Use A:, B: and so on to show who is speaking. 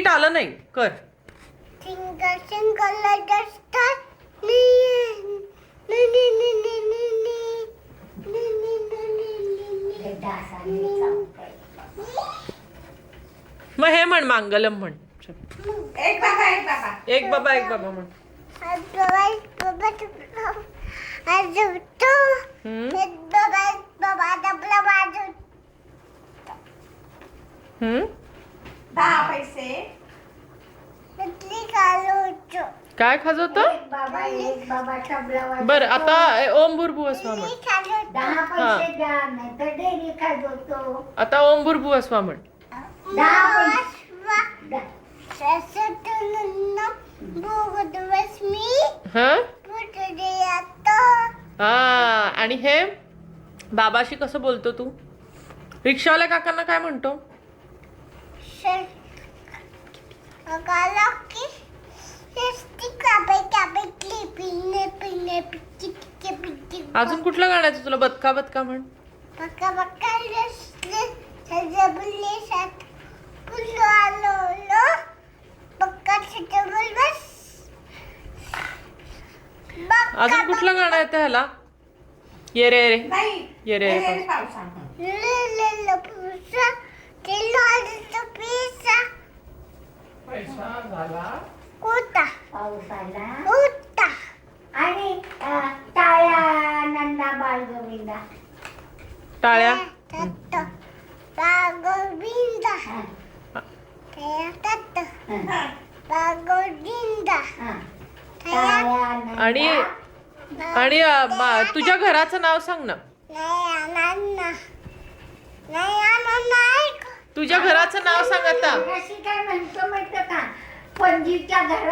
A: नीट आलं नाही कर.
B: सिंगल सिंगल डस्टर
A: मग हे म्हण मांगलम म्हण.
C: एक बाबा एक बाबा.
A: एक बाबा एक बाबा म्हण. हम्म
C: 10 पैसे.
A: काय खाजवत?
B: बाबा एक बाबा तबला वाजवतो.
A: बर आता ओम भूर्भुवस्वा म्हण.
B: 10 पैसे द्या नाही तर डेरी खाजवतो.
A: आता ओम भूर्भुवस्वा म्हण.
B: 10 पैसे
A: हा हा आणि हे बाबाशी कसं बोलतो तू? रिक्षावाल्या काकांना काय म्हणतो? अजून कुठलं गाण्याचं तुला? बदका बदका म्हण. अजून कुठलं गाणं येतं ह्याला? ये रे रे
C: नाही.
A: ये रे रे
C: हे
A: पाऊस. पैसा झाला.
B: पाऊस आला आणि टाळ्या नंदा बाळ गोविंदा.
A: टाळ्या. आणि आणि तुझ्या घराचं नाव सांग ना. तुझ्या घराचं नाव सांग आता.
B: अशी काय म्हणतो माहिती का? पणजीच्या घरात